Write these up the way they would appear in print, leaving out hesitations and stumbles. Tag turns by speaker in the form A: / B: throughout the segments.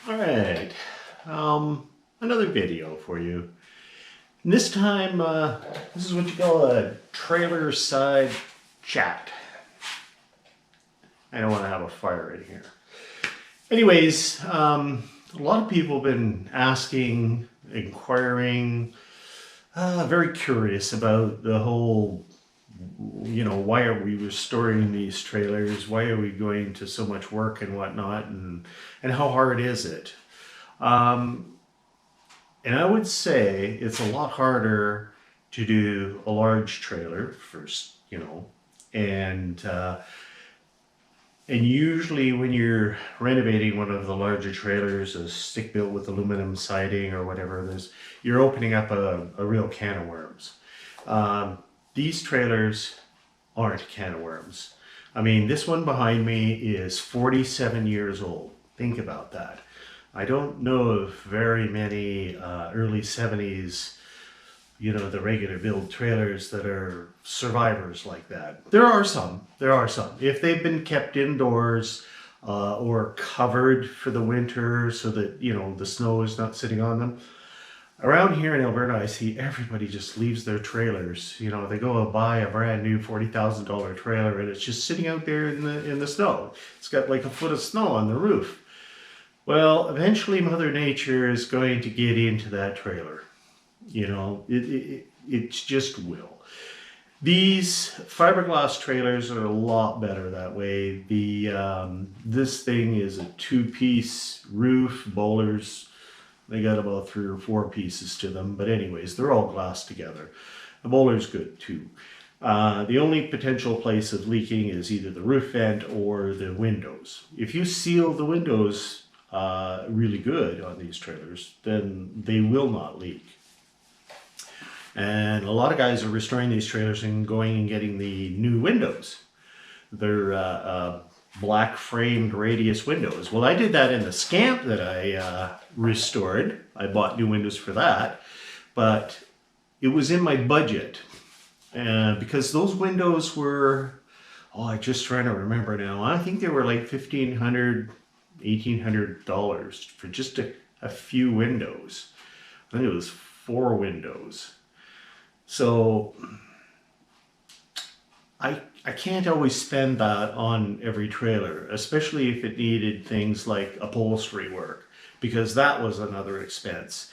A: Alright, another video for you. And this time, this is what you call a trailer side chat. I don't want to have a fire in here. Anyways, a lot of people have been asking, inquiring, very curious about the whole, why are we restoring these trailers? Why are we going to so much work and whatnot? And how hard is it? And I would say it's a lot harder to do a large trailer first, and usually when you're renovating one of the larger trailers, a stick built with aluminum siding or whatever, you're opening up a real can of worms. These trailers aren't a can of worms. I mean, this one behind me is 47 years old. Think about that. I don't know of very many early 70s, the regular build trailers that are survivors like that. There are some. If they've been kept indoors or covered for the winter so that, the snow is not sitting on them. Around here in Alberta, I see everybody just leaves their trailers. They go and buy a brand new $40,000 trailer and it's just sitting out there in the snow. It's got like a foot of snow on the roof. Well, eventually Mother Nature is going to get into that trailer. It just will. These fiberglass trailers are a lot better that way. This thing is a two-piece roof, bowlers. They got about 3 or 4 pieces to them, but anyways, they're all glass together. The bowler's good too. The only potential place of leaking is either the roof vent or the windows. If you seal the windows really good on these trailers, then they will not leak. And a lot of guys are restoring these trailers and going and getting the new windows. They're black framed radius windows. Well, I did that in the Scamp that I restored. I bought new windows for that, but it was in my budget because those windows were, I'm just trying to remember now. I think they were like $1,500, $1,800 for just a few windows. I think it was 4 windows. So I can't always spend that on every trailer, especially if it needed things like upholstery work, because that was another expense.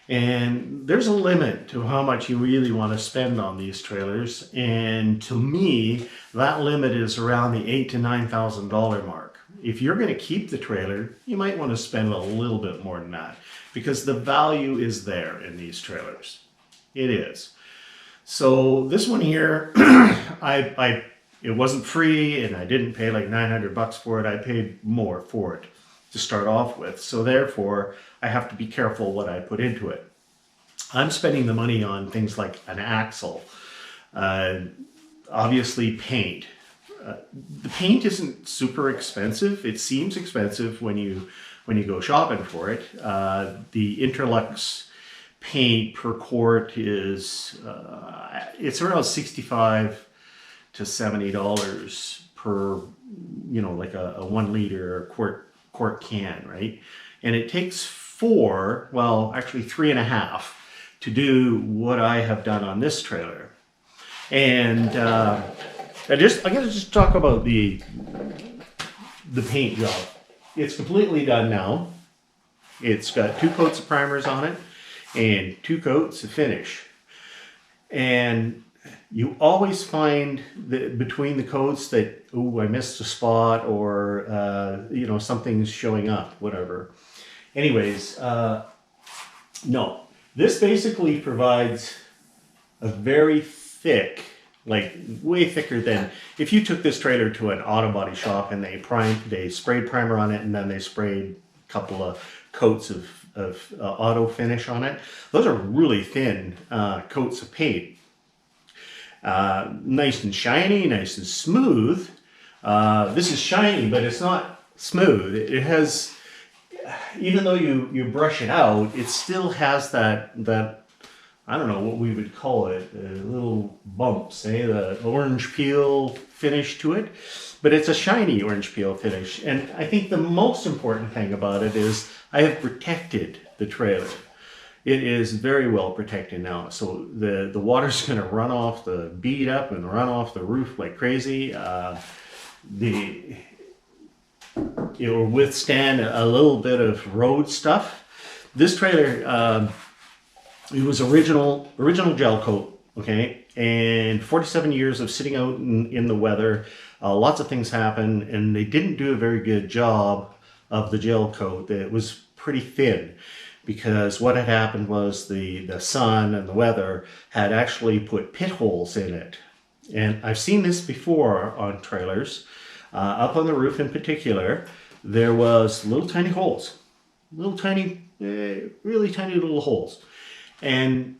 A: And there's a limit to how much you really want to spend on these trailers. And to me, that limit is around the $8,000 to $9,000 mark. If you're going to keep the trailer, you might want to spend a little bit more than that because the value is there in these trailers. It is. So this one here, it wasn't free and I didn't pay like $900 for it. I paid more for it to start off with. So therefore, I have to be careful what I put into it. I'm spending the money on things like an axle, obviously paint. The paint isn't super expensive. It seems expensive when you go shopping for it. The Interlux paint per quart is it's around $65 to $70 per like a 1 liter quart can, right? And it takes 4, well actually 3.5 to do what I have done on this trailer. And I gotta just talk about the paint job. It's completely done now. It's got 2 coats of primers on it and 2 coats of finish. And you always find that between the coats that, I missed a spot or, something's showing up, whatever. Anyways, no. This basically provides a very thick, like way thicker than if you took this trailer to an auto body shop and they sprayed primer on it and then they sprayed a couple of coats of auto finish on it. Those are really thin coats of paint. Nice and shiny, nice and smooth. This is shiny, but it's not smooth. It has, even though you brush it out, it still has that I don't know what we would call it, little bumps, the orange peel finish to it. But it's a shiny orange peel finish. And I think the most important thing about it is I have protected the trailer. It is very well protected now. So the water's going to run off the bead up and run off the roof like crazy. It will withstand a little bit of road stuff. This trailer, it was original gel coat, okay? And 47 years of sitting out in the weather, lots of things happen, and they didn't do a very good job of the gel coat. It was pretty thin because what had happened was the sun and the weather had actually put pit holes in it. And I've seen this before on trailers. Up on the roof in particular, there was little tiny holes, little tiny, really tiny little holes. And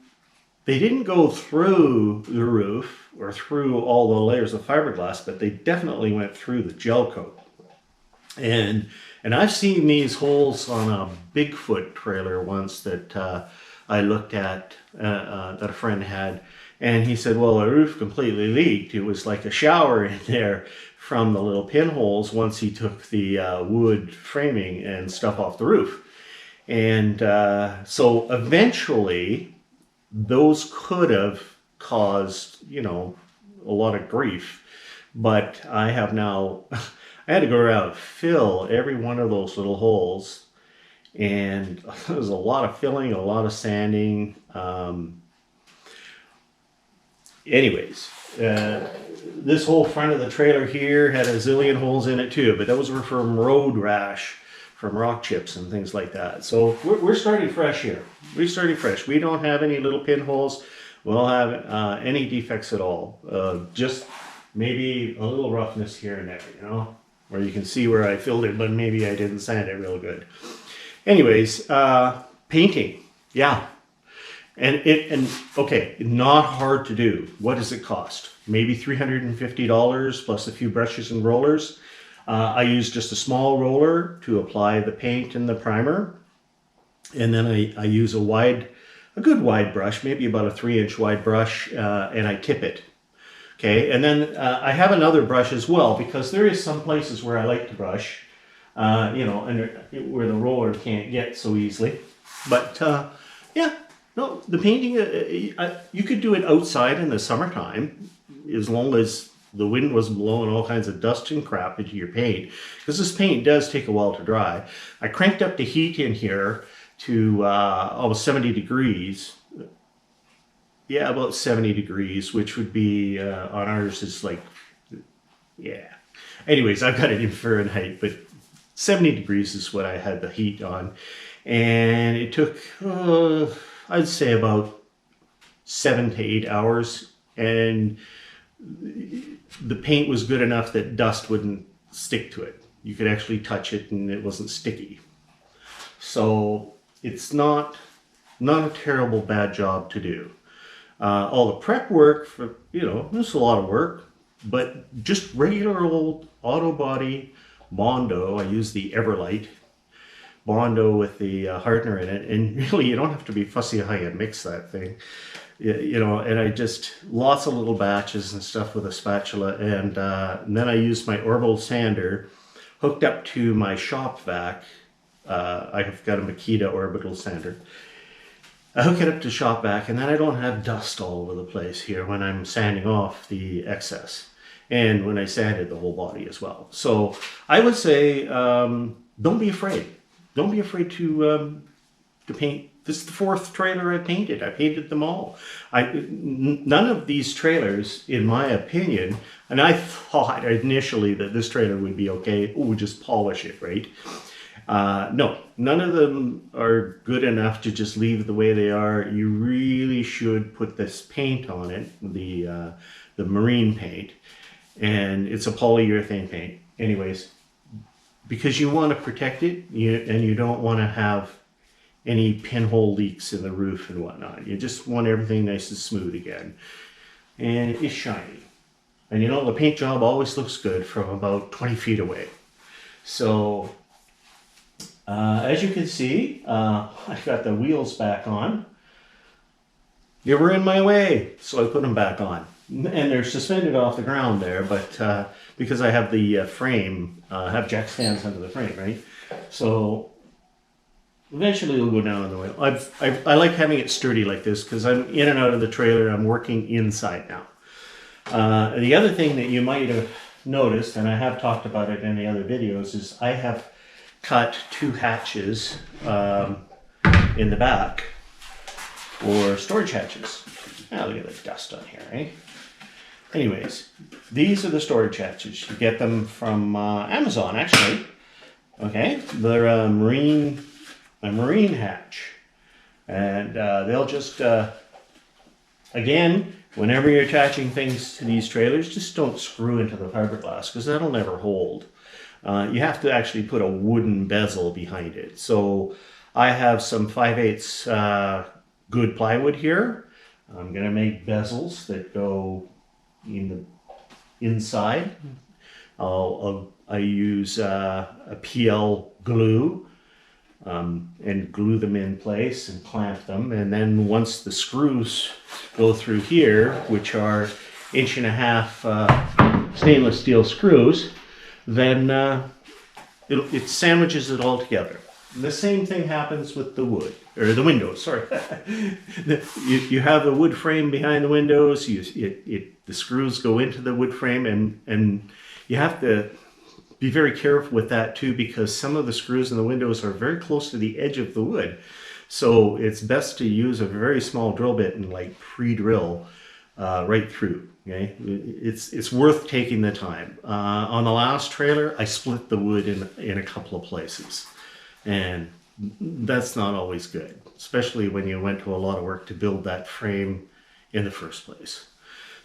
A: they didn't go through the roof or through all the layers of fiberglass, but they definitely went through the gel coat. And I've seen these holes on a Bigfoot trailer once that I looked at, that a friend had. And he said, well, the roof completely leaked. It was like a shower in there from the little pinholes once he took the wood framing and stuff off the roof. And so eventually those could have caused, you know, a lot of grief. But I have now, I had to go around and fill every one of those little holes. And there was a lot of filling, a lot of sanding. Anyways, this whole front of the trailer here had a zillion holes in it too, but those were from road rash, from rock chips and things like that. So we're starting fresh here. We're starting fresh. We don't have any little pinholes. We don't have any defects at all. Just maybe a little roughness here and there, you know, where you can see where I filled it, but maybe I didn't sand it real good. Anyways, painting, yeah. And okay, not hard to do. What does it cost? Maybe $350 plus a few brushes and rollers. I use just a small roller to apply the paint and the primer. And then I use a good wide brush, maybe about a 3-inch wide brush, and I tip it. Okay, and then I have another brush as well, because there is some places where I like to brush, you know, and where the roller can't get so easily. But yeah. No, the painting, you could do it outside in the summertime as long as the wind wasn't blowing all kinds of dust and crap into your paint, because this paint does take a while to dry. I cranked up the heat in here to almost 70 degrees. Yeah, about 70 degrees, which would be, on ours is like, yeah. Anyways, I've got it in Fahrenheit, but 70 degrees is what I had the heat on. And it took... I'd say about 7 to 8 hours, and the paint was good enough that dust wouldn't stick to it. You could actually touch it and it wasn't sticky. So it's not a terrible bad job to do. All the prep work, for, you know, there's a lot of work, but just regular old auto body Bondo. I use the Everlight Bondo with the hardener in it, and really you don't have to be fussy how you mix that thing, you know. And I just lots of little batches and stuff with a spatula, and then I use my orbital sander hooked up to my shop vac. I've got a Makita orbital sander. I hook it up to shop vac, and then I don't have dust all over the place here when I'm sanding off the excess, and when I sanded the whole body as well. So I would say don't be afraid. Don't be afraid to paint. This is the 4th trailer I painted. I painted them all. None of these trailers, in my opinion, and I thought initially that this trailer would be okay. Oh, just polish it, right? No, none of them are good enough to just leave the way they are. You really should put this paint on it, the marine paint, and it's a polyurethane paint. Anyways, because you want to protect it, and you don't want to have any pinhole leaks in the roof and whatnot. You just want everything nice and smooth again. And it is shiny. And you know, the paint job always looks good from about 20 feet away. So, as you can see, I got the wheels back on. they were in my way, so I put them back on. And they're suspended off the ground there, but because I have the frame, have jack stands under the frame, right? So eventually it'll go down on the way. I like having it sturdy like this because I'm in and out of the trailer. I'm working inside now. The other thing that you might have noticed, and I have talked about it in the other videos, is I have cut 2 hatches in the back for storage hatches. Now look at the dust on here, eh? Anyways, these are the storage hatches. You get them from Amazon, actually. Okay, they're a marine hatch, and they'll just again, whenever you're attaching things to these trailers, just don't screw into the fiberglass because that'll never hold. You have to actually put a wooden bezel behind it. So I have some 5/8 good plywood here. I'm going to make bezels that go in the inside. I use a PL glue and glue them in place and clamp them. And then once the screws go through here, which are 1.5 inch stainless steel screws, then it sandwiches it all together. The same thing happens with the wood, or the windows, sorry. You have the wood frame behind the windows, the screws go into the wood frame, and you have to be very careful with that too, because some of the screws in the windows are very close to the edge of the wood. So it's best to use a very small drill bit and like pre-drill right through. Okay, it's worth taking the time. On the last trailer, I split the wood in a couple of places. And that's not always good, especially when you went to a lot of work to build that frame in the first place.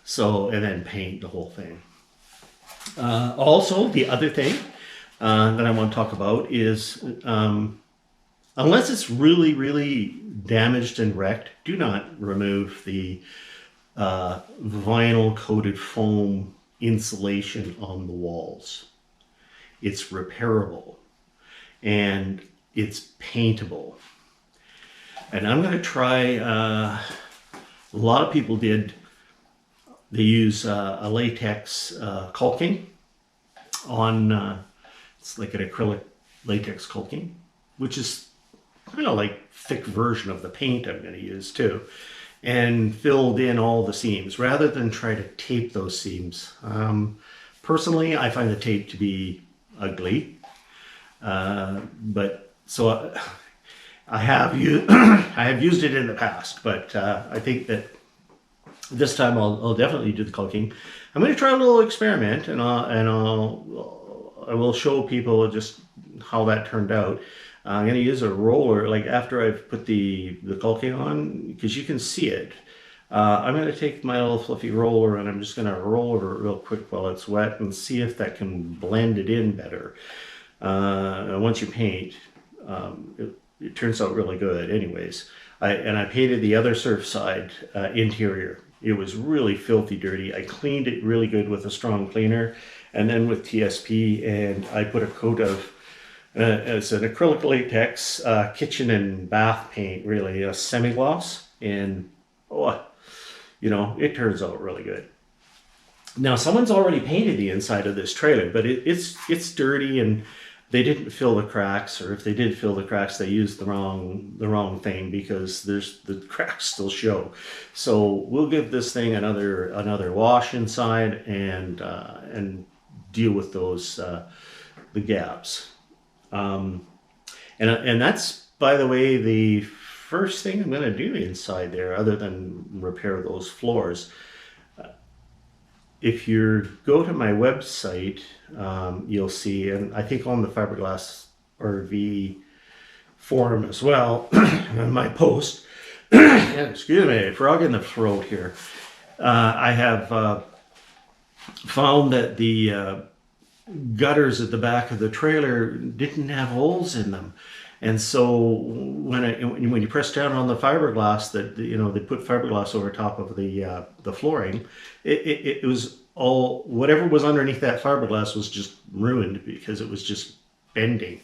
A: So, and then paint the whole thing. Also, the other thing that I want to talk about is, unless it's really, really damaged and wrecked, do not remove the vinyl coated foam insulation on the walls. It's repairable and it's paintable. And I'm going to try, a lot of people did, they use a latex caulking on, it's like an acrylic latex caulking, which is kind of like thick version of the paint I'm going to use too, and filled in all the seams rather than try to tape those seams. Personally, I find the tape to be ugly, but so I have used it in the past, but I think that this time I'll definitely do the caulking. I'm going to try a little experiment, and I will show people just how that turned out. I'm going to use a roller, like after I've put the caulking on, because you can see it. I'm going to take my little fluffy roller and I'm just going to roll over it real quick while it's wet and see if that can blend it in better. Once you paint, it turns out really good anyways. I painted the other Surfside interior. It was really filthy dirty. I cleaned it really good with a strong cleaner and then with TSP, and I put a coat of it's an acrylic latex kitchen and bath paint, really a semi-gloss, and it turns out really good. Now someone's already painted the inside of this trailer, but it's dirty and they didn't fill the cracks, or if they did fill the cracks, they used the wrong thing, because the cracks still show. So we'll give this thing another wash inside and deal with those the gaps. And that's, by the way, the first thing I'm going to do inside there, other than repair those floors. If you go to my website, you'll see, and I think on the Fiberglass RV forum as well, on my post, excuse me, frog in the throat here, I have found that the gutters at the back of the trailer didn't have holes in them. And so when you press down on the fiberglass, that they put fiberglass over top of the flooring, it was all, whatever was underneath that fiberglass was just ruined because it was just bending.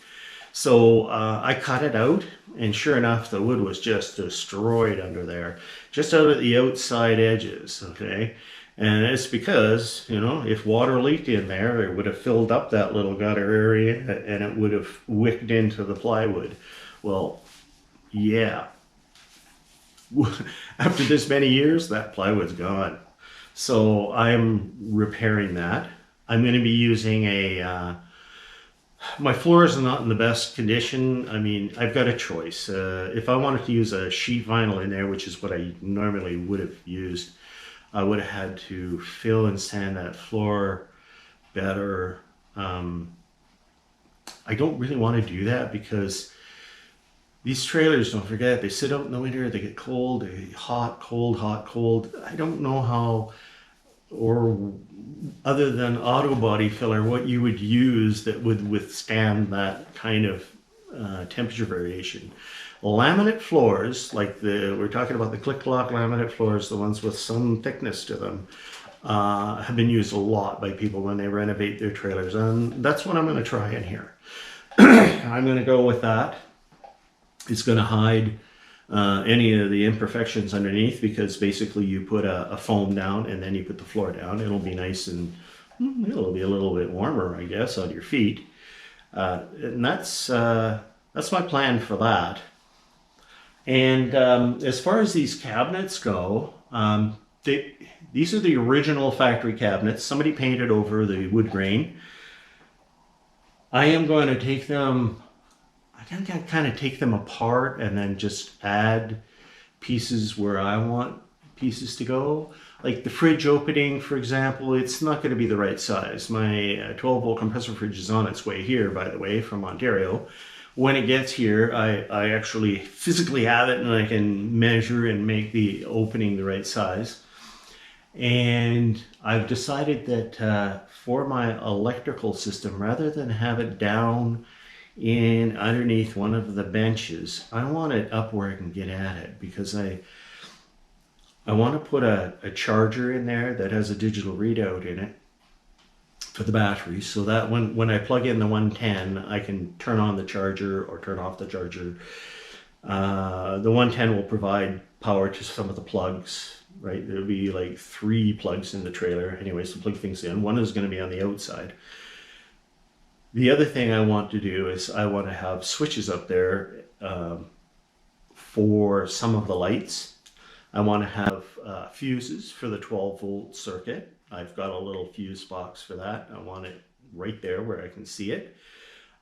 A: So I cut it out, and sure enough, the wood was just destroyed under there, just out at the outside edges, okay? And it's because, you know, if water leaked in there, it would have filled up that little gutter area and it would have wicked into the plywood. Well, yeah. After this many years, that plywood's gone. So I'm repairing that. I'm going to be using my floors are not in the best condition. I mean, I've got a choice. If I wanted to use a sheet vinyl in there, which is what I normally would have used, I would have had to fill and sand that floor better. I don't really want to do that because these trailers, don't forget, they sit out in the winter, they get cold, they get hot, cold, hot, cold. I don't know how, or other than auto body filler, what you would use that would withstand that kind of temperature variation. Laminate floors, like we're talking about the click lock laminate floors, the ones with some thickness to them, have been used a lot by people when they renovate their trailers, and that's what I'm going to try in here. I'm going to go with that. It's going to hide any of the imperfections underneath, because basically you put a foam down and then you put the floor down. It'll be nice and it'll be a little bit warmer, I guess, on your feet. And that's my plan for that. And as far as these cabinets go, these are the original factory cabinets. Somebody painted over the wood grain. I am going to take them, I think I kind of take them apart and then just add pieces where I want pieces to go. Like the fridge opening, for example, it's not going to be the right size. My 12 volt compressor fridge is on its way here, by the way, from Ontario. When it gets here, I actually physically have it and I can measure and make the opening the right size. And I've decided that for my electrical system, rather than have it down in underneath one of the benches, I want it up where I can get at it, because I want to put a charger in there that has a digital readout in it for the battery, so that when I plug in the 110, I can turn on the charger or turn off the charger. The 110 will provide power to some of the plugs, right? There'll be like 3 plugs in the trailer. Anyways, to plug things in. One is going to be on the outside. The other thing I want to do is I want to have switches up there for some of the lights. I want to have fuses for the 12 volt circuit. I've got a little fuse box for that. I want it right there where I can see it.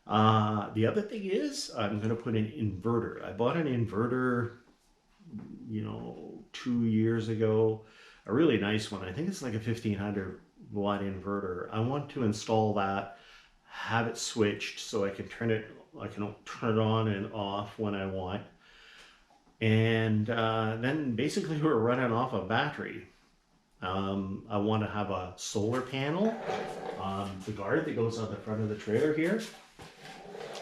A: The other thing is I'm going to put an inverter. I bought an inverter, 2 years ago, a really nice one. I think it's like a 1500 watt inverter. I want to install that, have it switched so I can turn it on and off when I want. And then basically we're running off a battery. I want to have a solar panel on the guard that goes on the front of the trailer here.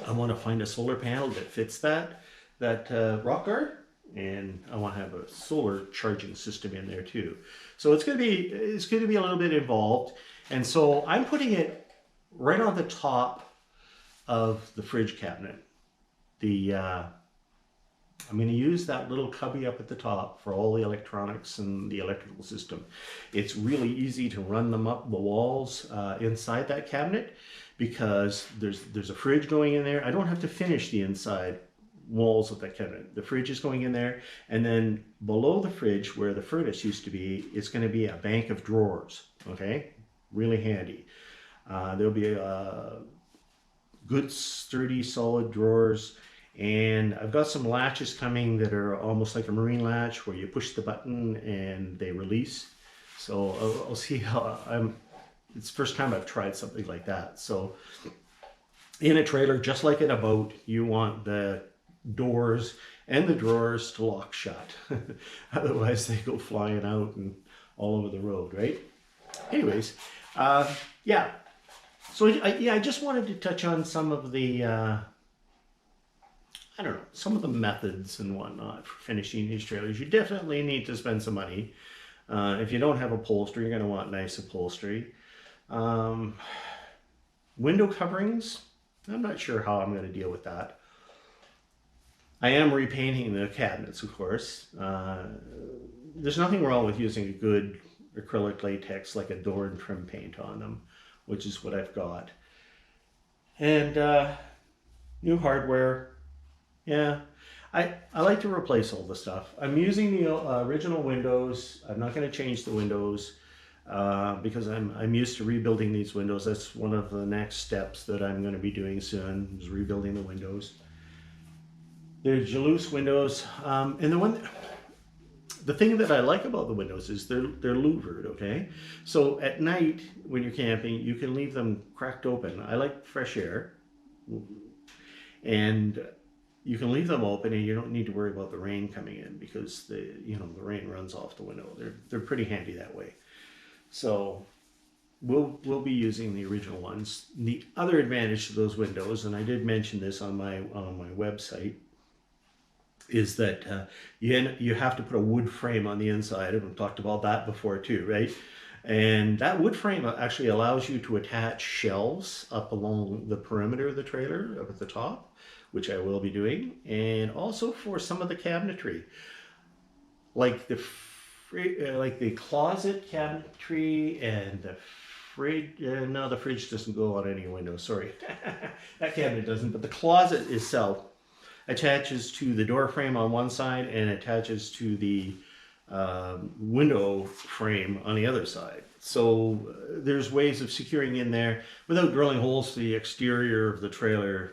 A: I want to find a solar panel that fits that rock guard, and I want to have a solar charging system in there too. So it's going to be a little bit involved, and so I'm putting it right on the top of the fridge cabinet. I'm going to use that little cubby up at the top for all the electronics and the electrical system. It's really easy to run them up the walls inside that cabinet, because there's a fridge going in there. I don't have to finish the inside walls of that cabinet. The fridge is going in there, and then below the fridge where the furnace used to be, it's going to be a bank of drawers. Okay, really handy. There'll be good sturdy solid drawers. And I've got some latches coming that are almost like a marine latch, where you push the button and they release. So I'll see how it's the first time I've tried something like that. So in a trailer, just like in a boat, you want the doors and the drawers to lock shut. Otherwise they go flying out and all over the road, right? Anyways, yeah. So I just wanted to touch on some of the some of the methods and whatnot for finishing these trailers. You definitely need to spend some money. If you don't have upholstery, you're going to want nice upholstery. Window coverings, I'm not sure how I'm going to deal with that. I am repainting the cabinets, of course. There's nothing wrong with using a good acrylic latex like a door and trim paint on them, which is what I've got. And new hardware. Yeah, I like to replace all the stuff. I'm using the original windows. I'm not going to change the windows because I'm used to rebuilding these windows. That's one of the next steps that I'm going to be doing soon, is rebuilding the windows. They're Jalous windows, and the thing that I like about the windows is they're louvered. Okay, so at night when you're camping, you can leave them cracked open. I like fresh air, and you can leave them open, and you don't need to worry about the rain coming in because the rain runs off the window. They're pretty handy that way. So we'll be using the original ones. The other advantage to those windows, and I did mention this on my website, is that you have to put a wood frame on the inside. I've talked about that before too, right? And that wood frame actually allows you to attach shelves up along the perimeter of the trailer up at the top, which I will be doing, and also for some of the cabinetry, like the closet cabinetry and the fridge. No, the fridge doesn't go on any window. Sorry, that cabinet doesn't. But the closet itself attaches to the door frame on one side and attaches to the window frame on the other side. So there's ways of securing in there without drilling holes to the exterior of the trailer,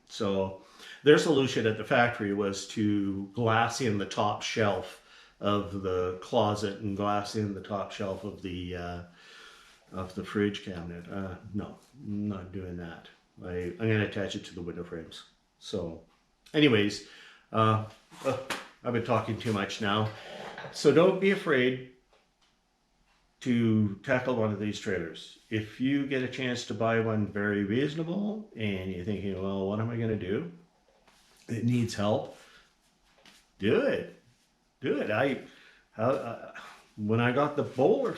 A: So their solution at the factory was to glass in the top shelf of the closet and glass in the top shelf of the fridge cabinet. No, I'm not doing that. I'm going to attach it to the window frames. So anyways, I've been talking too much now. So don't be afraid to tackle one of these trailers. If you get a chance to buy one very reasonable and you're thinking, well, what am I going to do? It needs help. Do it. Do it. When I got the bowler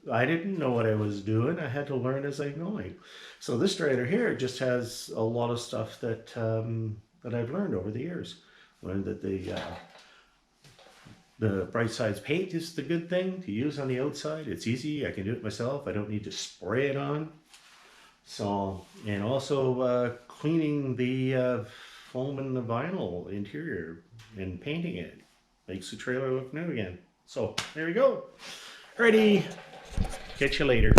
A: I didn't know what I was doing. I had to learn as I'm going. So this trailer here just has a lot of stuff that I've learned over the years. Learned that the Bright Sides paint is the good thing to use on the outside. It's easy. I can do it myself. I don't need to spray it on. So, and also cleaning the foam and the vinyl interior and painting it makes the trailer look new again. So there we go. Alrighty, catch you later.